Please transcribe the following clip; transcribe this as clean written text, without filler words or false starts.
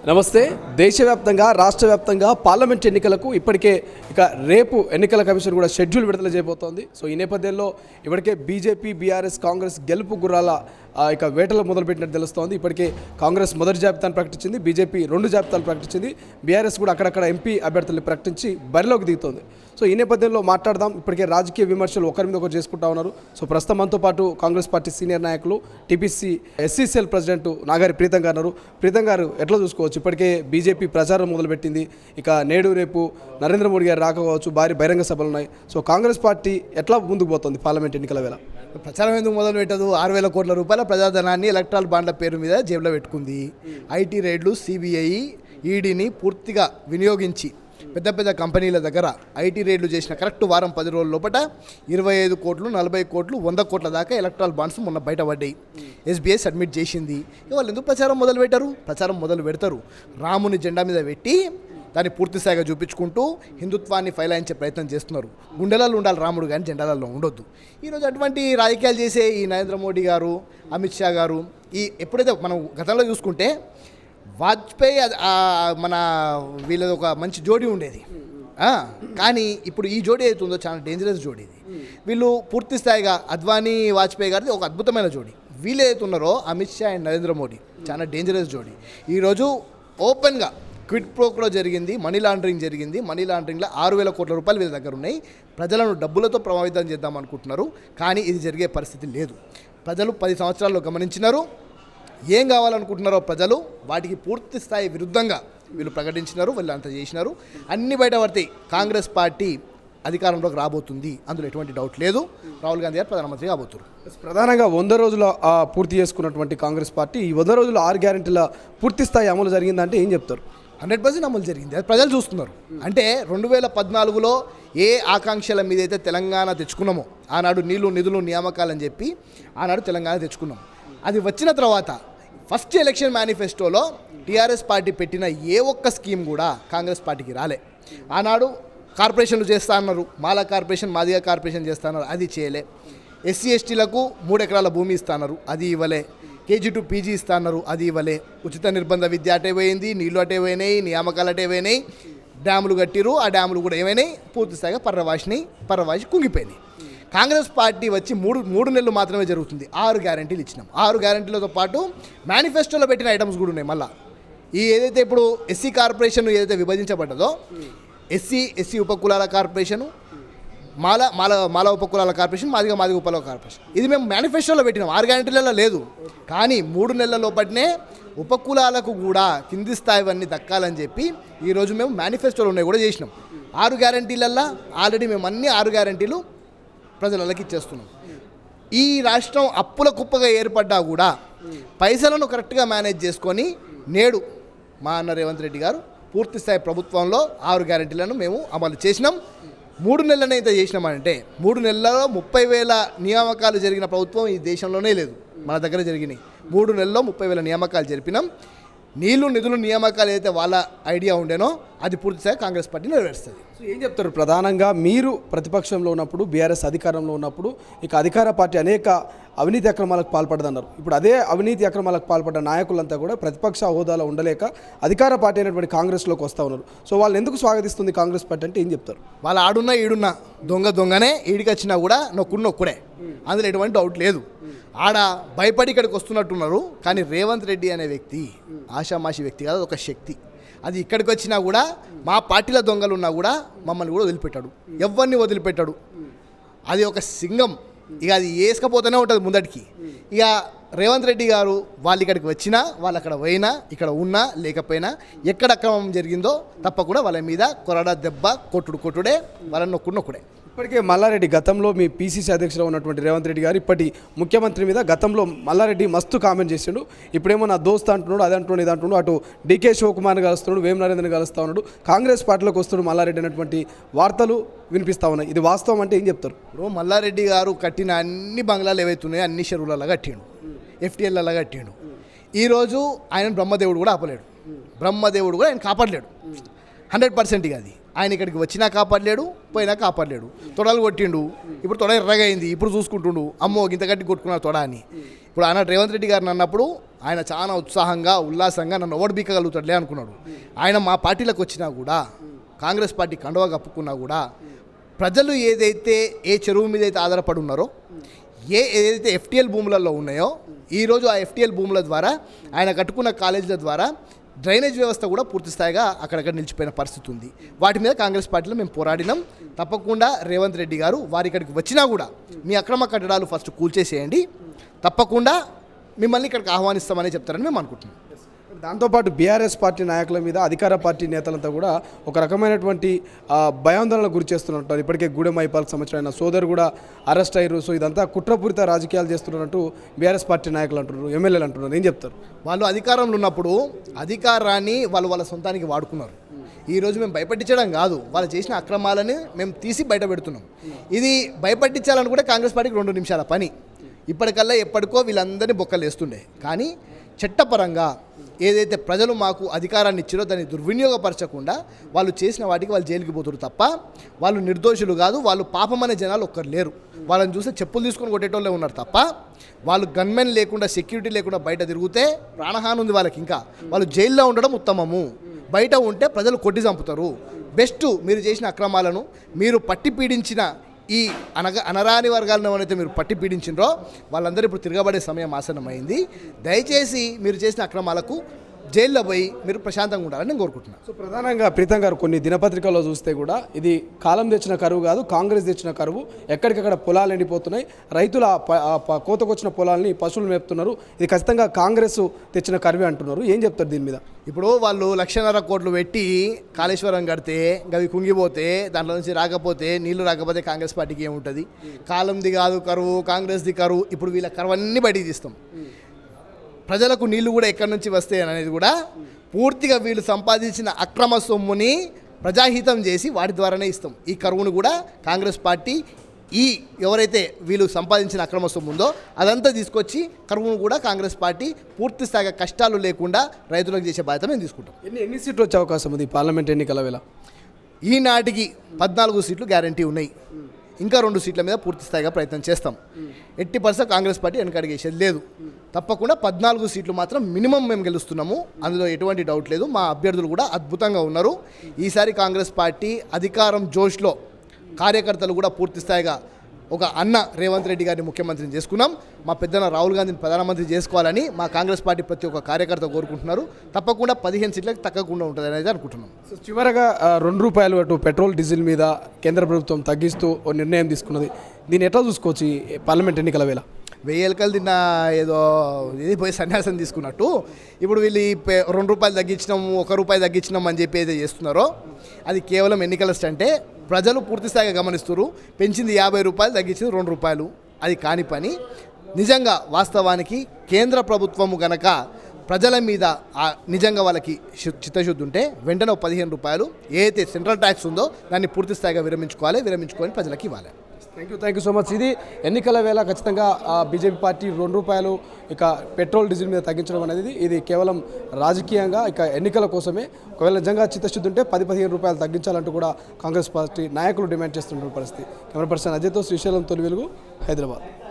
నమస్తే. దేశవ్యాప్తంగా రాష్ట్ర వ్యాప్తంగా పార్లమెంట్ ఎన్నికలకు ఇప్పటికే రేపు ఎన్నికల కమిషన్ కూడా షెడ్యూల్ విడుదల చేయబోతోంది. సో ఈ నేపథ్యంలో ఇప్పటికే బీజేపీ, బీఆర్ఎస్, కాంగ్రెస్ గెలుపు గుర్రాల వేటలు మొదలుపెట్టినట్టు తెలుస్తోంది. ఇప్పటికే కాంగ్రెస్ మొదటి జాబితాను ప్రకటించింది, బీజేపీ 2 జాబితాలు ప్రకటించింది, బీఆర్ఎస్ కూడా అక్కడక్కడ ఎంపీ అభ్యర్థులను ప్రకటించి బరిలోకి దిగుతోంది. సో ఈ నేపథ్యంలో మాట్లాడదాం. ఇప్పటికే రాజకీయ విమర్శలు ఒకరి మీద ఒకరు చేసుకుంటా ఉన్నారు. సో ప్రస్తుతం మనతో పాటు కాంగ్రెస్ పార్టీ సీనియర్ నాయకులు టీపీసీ ఎస్సీసీఎల్ ప్రెసిడెంట్ నాగారి ప్రీతం గారు ఉన్నారు. ప్రీతం గారు, ఎట్లా చూసుకోవచ్చు? ఇప్పటికే బీజేపీ ప్రచారం మొదలుపెట్టింది. నేడు రేపు నరేంద్ర మోడీ గారు రాకపోవచ్చు, భారీ బహిరంగ సభలు ఉన్నాయి. సో కాంగ్రెస్ పార్టీ ఎట్లా ముందుకు పోతుంది పార్లమెంట్ ఎన్నికల వేళ? ప్రచారం ఎందుకు మొదలు పెట్టదు? 6,000 కోట్ల రూపాయల ప్రజాధనాన్ని ఎలక్ట్రాల్ బాండ్ల పేరు మీద జేబులో పెట్టుకుంది. ఐటీ రైడ్లు, సిబిఐ, ఈడీని పూర్తిగా వినియోగించి పెద్ద పెద్ద కంపెనీల దగ్గర ఐటీ రేట్లు చేసిన కరెక్ట్ వారం 10 రోజుల లోపల 25 కోట్లు, 40 కోట్లు, 100 కోట్ల దాకా ఎలక్ట్రాల్ బాండ్స్ మొన్న బయటపడ్డాయి. ఎస్బీఐ సబ్మిట్ చేసింది. వాళ్ళు ఎందుకు ప్రచారం మొదలు పెట్టారు? ప్రచారం మొదలు పెడతారు. రాముని జెండా మీద పెట్టి దాన్ని పూర్తి స్థాయిగా చూపించుకుంటూ హిందుత్వాన్ని ఫైలాయించే ప్రయత్నం చేస్తున్నారు. గుండెలలో ఉండాలి రాముడు, కానీ జెండాలలో ఉండొద్దు. ఈరోజు అటువంటి రాజకీయాలు చేసే ఈ నరేంద్ర మోడీ గారు, అమిత్ షా గారు, ఎప్పుడైతే మనం గతంలో చూసుకుంటే వాజ్పేయి మన వీళ్ళది ఒక మంచి జోడీ ఉండేది. కానీ ఇప్పుడు ఈ జోడీ అవుతుందో చాలా డేంజరస్ జోడీ ఇది. వీళ్ళు పూర్తి స్థాయిగా అద్వానీ, వాజ్పేయి గారిది ఒక అద్భుతమైన జోడీ. వీళ్ళు ఏతున్నారో అమిత్ షా అండ్ నరేంద్ర మోడీ చాలా డేంజరస్ జోడీ. ఈరోజు ఓపెన్గా క్విడ్ ప్రోక్లో జరిగింది, మనీ లాండరింగ్ జరిగింది. మనీ లాండరింగ్లో 6,000 కోట్ల రూపాయలు వీళ్ళ దగ్గర ఉన్నాయి. ప్రజలను డబ్బులతో ప్రభావితం చేద్దాం అనుకుంటున్నారు, కానీ ఇది జరిగే పరిస్థితి లేదు. ప్రజలు 10 సంవత్సరాల్లో గమనించినారు. ఏం కావాలనుకుంటున్నారో ప్రజలు వాటికి పూర్తి స్థాయి విరుద్ధంగా వీళ్ళు ప్రకటించినారు, వీళ్ళు అంతా చేసినారు. అన్ని బయటపడతాయి. కాంగ్రెస్ పార్టీ అధికారంలోకి రాబోతుంది, అందులో ఎటువంటి డౌట్ లేదు. రాహుల్ గాంధీ గారు ప్రధానమంత్రి కాబోతున్నారు. ప్రధానంగా 100 రోజుల పూర్తి చేసుకున్నటువంటి కాంగ్రెస్ పార్టీ ఈ 100 రోజుల 6 గ్యారెంటీల పూర్తి స్థాయి అమలు జరిగిందంటే ఏం చెప్తారు? 100% అమలు జరిగింది. అది ప్రజలు చూస్తున్నారు. అంటే 2014లో ఏ ఆకాంక్షల మీద అయితే తెలంగాణ తెచ్చుకున్నామో, ఆనాడు నీళ్లు, నిధులు, నియామకాలని చెప్పి ఆనాడు తెలంగాణ తెచ్చుకున్నాం. అది వచ్చిన తర్వాత ఫస్ట్ ఎలక్షన్ మేనిఫెస్టోలో టీఆర్ఎస్ పార్టీ పెట్టిన ఏ ఒక్క స్కీమ్ కూడా కాంగ్రెస్ పార్టీకి రాలే. ఆనాడు కార్పొరేషన్లు చేస్తా అన్నారు, మాల కార్పొరేషన్, మాదిగ కార్పొరేషన్ చేస్తా అన్నారు, అది చేయలే. ఎస్సీ ఎస్టీలకు 3 ఎకరాల భూమి ఇస్తా అన్నారు, అది ఇవ్వలే. కేజీ టు పీజీ ఇస్తా అన్నారు, అది ఇవ్వలే. ఉచిత నిర్బంధ విద్య అటే పోయింది, నీళ్లు అటే పోయినాయి, నియామకాలు అటే పోయినాయి. డ్యాములు కట్టిరు, ఆ డ్యాములు కూడా ఏమైనాయి? పూర్తి స్థాయిగా పర్రవాసి కుంగిపోయినాయి. కాంగ్రెస్ పార్టీ వచ్చి మూడు నెలలు మాత్రమే జరుగుతుంది. 6 గ్యారెంటీలు ఇచ్చినాం. 6 గ్యారెంటీలతో పాటు మేనిఫెస్టోలో పెట్టిన ఐటమ్స్ కూడా ఉన్నాయి. మళ్ళీ ఏదైతే ఇప్పుడు ఎస్సీ కార్పొరేషన్ ఏదైతే విభజించబడ్డదో, ఎస్సీ ఉపకులాల కార్పొరేషను, మాల ఉపకులాల కార్పొరేషన్, మాదిగ ఉపకులాల కార్పొరేషన్, ఇది మేము మేనిఫెస్టోలో పెట్టినాం. 6 గ్యారెంటీలలో లేదు. కానీ 3 నెలల లోపటినే ఉపకులాలకు కూడా కింది స్థాయివన్నీ దక్కాలని చెప్పి ఈరోజు మేము మేనిఫెస్టోలో ఉన్నాయి కూడా చేసినాం. 6 గ్యారెంటీలల్లో ఆల్రెడీ మేము అన్ని 6 గ్యారెంటీలు ప్రజలకి ఇచ్చేస్తున్నాం. ఈ రాష్ట్రం అప్పుల కుప్పగా ఏర్పడ్డా కూడా పైసలను కరెక్ట్గా మేనేజ్ చేసుకొని నేడు మా అన్న రేవంత్ రెడ్డి గారు పూర్తి స్థాయి ప్రభుత్వంలో 6 గ్యారెంటీలను మేము అమలు చేసినాం. 3 నెలలనే ఇంత చేసినామంటే 3 నెలల్లో 30,000 నియామకాలు జరిగిన ప్రభుత్వం ఈ దేశంలోనే లేదు. మన దగ్గర జరిగినాయి. 3 నెలల్లో 30,000 నియామకాలు జరిపినాం. నీళ్లు, నిధులు, నియామకాలు ఏదైతే వాళ్ళ ఐడియా ఉండేనో అది పూర్తిగా కాంగ్రెస్ పార్టీ నెరవేరుస్తుంది. సో ఏం చెప్తారు? ప్రధానంగా మీరు ప్రతిపక్షంలో ఉన్నప్పుడు, బీఆర్ఎస్ అధికారంలో ఉన్నప్పుడు అధికార పార్టీ అనేక అవినీతి అక్రమాలకు పాల్పడదన్నారు. ఇప్పుడు అదే అవినీతి అక్రమాలకు పాల్పడ్డ నాయకులంతా కూడా ప్రతిపక్ష హోదాలో ఉండలేక అధికార పార్టీ అయినటువంటి కాంగ్రెస్లోకి వస్తూ ఉన్నారు. సో వాళ్ళు ఎందుకు స్వాగతిస్తుంది కాంగ్రెస్ పార్టీ అంటే ఏం చెప్తారు? వాళ్ళు ఆడున్నా ఈడున్నా దొంగనే ఈడికి వచ్చినా కూడా నొక్కుడే, అందులో ఎటువంటి డౌట్ లేదు. ఆడ భయపడి ఇక్కడికి వస్తున్నట్టున్నారు. కానీ రేవంత్ రెడ్డి అనే వ్యక్తి ఆషామాషి వ్యక్తి కాదు, ఒక శక్తి. అది ఇక్కడికి వచ్చినా కూడా మా పార్టీల దొంగలు ఉన్నా కూడా మమ్మల్ని కూడా వదిలిపెట్టాడు, ఎవరిని వదిలిపెట్టాడు. అది ఒక సింగం. ఇక అది వేసుకపోతూనే ఉంటుంది ముందటికి. ఇక రేవంత్ రెడ్డి గారు వాళ్ళు ఇక్కడికి వచ్చినా, వాళ్ళు అక్కడ పోయినా, ఇక్కడ ఉన్నా లేకపోయినా, ఎక్కడ అక్రమం జరిగిందో తప్పకుండా వాళ్ళ మీద కొరడా దెబ్బ కొట్టుడే, వాళ్ళని నొక్కుడే. ఇప్పటికే మల్లారెడ్డి గతంలో మీ పీసీసీ అధ్యక్షుడు ఉన్నటువంటి రేవంత్ రెడ్డి గారు ఇప్పటి ముఖ్యమంత్రి మీద గతంలో మల్లారెడ్డి మస్తు కామెంట్ చేసిండు. ఇప్పుడేమో నా దోస్త్ అంటున్నాడు, అది అంటున్నాడు, ఇది అంటున్నాడు. అటు డీకే శివకుమార్ని కలుస్తున్నాడు, వేం నరేంద్రని కలుస్తూ ఉన్నాడు, కాంగ్రెస్ పార్టీలోకి వస్తున్నాడు మల్లారెడ్డి అనేటువంటి వార్తలు వినిపిస్తూ ఉన్నాయి. ఇది వాస్తవం అంటే ఏం చెప్తారు? ఇప్పుడు మల్లారెడ్డి గారు కట్టిన అన్ని బంగ్లాలు ఏవైతున్నాయో అన్ని చెరువులలో కట్టిండు, ఎఫ్టీఎల్లలో కట్టిండు. ఈరోజు ఆయన బ్రహ్మదేవుడు కూడా ఆపలేడు, బ్రహ్మదేవుడు కూడా ఆయన కాపాడలేడు. 100% అది ఆయన ఇక్కడికి వచ్చినా కాపాడలేడు, పోయినా కాపాడలేడు, తొడలు కొట్టిండు, ఇప్పుడు తొడ ఎర్రగా అయింది, ఇప్పుడు చూసుకుంటుండు అమ్మో ఇంత గట్టి కొట్టుకున్నాడు తొడ అని. ఇప్పుడు ఆనాడు రేవంత్ రెడ్డి గారిని అన్నప్పుడు ఆయన చాలా ఉత్సాహంగా ఉల్లాసంగా నన్ను ఓడి బీకగలుగుతాడులే అనుకున్నాడు. ఆయన మా పార్టీలకు వచ్చినా కూడా, కాంగ్రెస్ పార్టీ కండువా కప్పుకున్నా కూడా ప్రజలు ఏదైతే ఏ చెరువు మీద అయితే ఆధారపడి ఉన్నారో, ఏదైతే ఎఫ్టీఎల్ భూములలో ఉన్నాయో, ఈరోజు ఆ ఎఫ్టీఎల్ భూముల ద్వారా ఆయన కట్టుకున్న కాలేజీల ద్వారా డ్రైనేజ్ వ్యవస్థ కూడా పూర్తి స్థాయిగా అక్కడక్కడ నిలిచిపోయిన పరిస్థితి ఉంది. వాటి మీద కాంగ్రెస్ పార్టీలో మేము పోరాడినాం. తప్పకుండా రేవంత్ రెడ్డి గారు వారి ఇక్కడికి వచ్చినా కూడా మీ అక్రమ కట్టడాలు ఫస్ట్ కూల్చేసేయండి, తప్పకుండా మిమ్మల్ని ఇక్కడికి ఆహ్వానిస్తామని చెప్తారని మేము అనుకుంటున్నాం. దాంతోపాటు బీఆర్ఎస్ పార్టీ నాయకుల మీద అధికార పార్టీ నేతలంతా కూడా ఒక రకమైనటువంటి భయాందోళనకు గురి చేస్తున్నట్టు. ఇప్పటికే గూడెం మైపాల్కి సంబంధించిన సోదరు కూడా అరెస్ట్ అయ్యారు. సో ఇదంతా కుట్రపూరిత రాజకీయాలు చేస్తున్నట్టు బీఆర్ఎస్ పార్టీ నాయకులు అంటున్నారు, ఎమ్మెల్యేలు అంటున్నారు. ఏం చెప్తారు? వాళ్ళు అధికారంలో ఉన్నప్పుడు అధికారాన్ని వాళ్ళ సొంతానికి వాడుకున్నారు. ఈరోజు మేము భయపట్టించడం కాదు, వాళ్ళు చేసిన అక్రమాలని మేము తీసి బయట పెడుతున్నాం. ఇది భయపట్టించాలని కూడా కాంగ్రెస్ పార్టీకి 2 నిమిషాల పని. ఇప్పటికల్లా ఎప్పటికో వీళ్ళందరినీ బొక్కలు వేస్తుండే. కానీ చట్టపరంగా ఏదైతే ప్రజలు మాకు అధికారాన్ని ఇచ్చారో దాన్ని దుర్వినియోగపరచకుండా వాళ్ళు చేసిన వాటికి వాళ్ళు జైలుకి పోతారు తప్ప వాళ్ళు నిర్దోషులు కాదు. వాళ్ళు పాపం అనే జనాలు ఒక్కరు లేరు. వాళ్ళని చూస్తే చెప్పులు తీసుకొని కొట్టేటోళ్ళే ఉన్నారు తప్ప వాళ్ళు గన్మెన్ లేకుండా, సెక్యూరిటీ లేకుండా బయట తిరిగితే ప్రాణహాని ఉంది వాళ్ళకి. ఇంకా వాళ్ళు జైల్లో ఉండడం ఉత్తమము. బయట ఉంటే ప్రజలు కొట్టి చంపుతారు. బెస్ట్ మీరు చేసిన అక్రమాలను, మీరు పట్టి పీడించిన ఈ అనరాని వర్గాలను ఎవరైతే మీరు పట్టి పీడించినరో వాళ్ళందరూ ఇప్పుడు తిరగబడే సమయం ఆసన్నమైంది. దయచేసి మీరు చేసిన అక్రమాలకు జైల్లో పోయి మీరు ప్రశాంతంగా ఉండాలని నేను కోరుకుంటున్నాను. సో ప్రధానంగా ప్రీతం గారు, కొన్ని దినపత్రికల్లో చూస్తే కూడా ఇది కాలం తెచ్చిన కరువు కాదు, కాంగ్రెస్ తెచ్చిన కరువు. ఎక్కడికక్కడ పొలాలు ఎండిపోతున్నాయి, రైతుల కోతకొచ్చిన పొలాలని పశువులు మేపుతున్నారు. ఇది ఖచ్చితంగా కాంగ్రెస్ తెచ్చిన కరువే అంటున్నారు. ఏం చెప్తారు దీని మీద? ఇప్పుడు వాళ్ళు 1,50,000 కోట్లు పెట్టి కాళేశ్వరం కడితే అవి కుంగిపోతే, దాంట్లో నుంచి రాకపోతే, నీళ్లు రాకపోతే కాంగ్రెస్ పార్టీకి ఏముంటుంది? కాలంది కాదు కరువు, కాంగ్రెస్ది కరువు. ఇప్పుడు వీళ్ళ కరువు అన్నీ బయటికి తీస్తాం. ప్రజలకు నీళ్లు కూడా ఎక్కడి నుంచి వస్తాయి అనేది కూడా పూర్తిగా వీళ్ళు సంపాదించిన అక్రమ సొమ్ముని ప్రజాహితం చేసి వాటి ద్వారానే ఇస్తాం. ఈ కరువును కూడా కాంగ్రెస్ పార్టీ ఎవరైతే వీళ్ళు సంపాదించిన అక్రమ సొమ్ము ఉందో అదంతా తీసుకొచ్చి కరువును కూడా కాంగ్రెస్ పార్టీ పూర్తి స్థాయిగా కష్టాలు లేకుండా రైతులకు చేసే బాధ్యత మేము తీసుకుంటాం. ఎన్ని సీట్లు వచ్చే అవకాశం ఉంది పార్లమెంట్ ఎన్నికల వేళ? ఈనాటికి 14 సీట్లు గ్యారంటీ ఉన్నాయి. ఇంకా 2 సీట్ల మీద పూర్తి స్థాయిగా ప్రయత్నం చేస్తాం. 80% కాంగ్రెస్ పార్టీ వెనకడిగేసేది లేదు. తప్పకుండా 14 సీట్లు మాత్రం మినిమం మేము గెలుస్తున్నాము, అందులో ఎటువంటి డౌట్ లేదు. మా అభ్యర్థులు కూడా అద్భుతంగా ఉన్నారు. ఈసారి కాంగ్రెస్ పార్టీ అధికారం జోష్లో కార్యకర్తలు కూడా పూర్తి స్థాయిగా ఒక అన్న రేవంత్ రెడ్డి గారిని ముఖ్యమంత్రిని చేసుకున్నాం. మా పెద్దన రాహుల్ గాంధీని ప్రధానమంత్రి చేసుకోవాలని మా కాంగ్రెస్ పార్టీ ప్రతి ఒక్క కార్యకర్త కోరుకుంటున్నారు. తప్పకుండా 15 సీట్లకు తగ్గకుండా ఉంటుంది అనేది అనుకుంటున్నాం. సో చివరగా ₹2 అటు పెట్రోల్ డీజిల్ మీద కేంద్ర ప్రభుత్వం తగ్గిస్తూ ఓ నిర్ణయం తీసుకున్నది. దీన్ని ఎట్లా చూసుకోవచ్చు ఈ పార్లమెంట్ ఎన్నికల వేళ? 1000 ఎలకలు తిన్న ఏదో ఇది పోయి సన్యాసం తీసుకున్నట్టు ఇప్పుడు వీళ్ళు ₹2 తగ్గించినాము, ₹1 తగ్గించినాం అని చెప్పి ఏదో చేస్తున్నారో అది కేవలం ఎన్నికల స్టంటే. ప్రజలు పూర్తి స్థాయిగా గమనిస్తున్నారు. పెంచింది ₹50, తగ్గించింది ₹2. అది కాని పని. నిజంగా వాస్తవానికి కేంద్ర ప్రభుత్వము గనక ప్రజల మీద నిజంగా వాళ్ళకి చిత్తశుద్ధి ఉంటే వెంటనే ₹15 ఏదైతే సెంట్రల్ ట్యాక్స్ ఉందో దాన్ని పూర్తి స్థాయిగా విరమించుకొని ప్రజలకు ఇవ్వాలి. Thank you so much. ఇది ఎన్నికల వేళ ఖచ్చితంగా బీజేపీ పార్టీ ₹2 ఇక పెట్రోల్ డీజిల్ మీద తగ్గించడం అనేది ఇది కేవలం రాజకీయంగా ఇక ఎన్నికల కోసమే. ఒకవేళ నిజంగా చిత్తశుద్ధి ఉంటే ₹10-15 తగ్గించాలంటూ కూడా కాంగ్రెస్ పార్టీ నాయకులు డిమాండ్ చేస్తున్న పరిస్థితి. కెమెరా పర్సన్ అజయ్తో శ్రీశైలం, తొలి వెలుగు, హైదరాబాద్.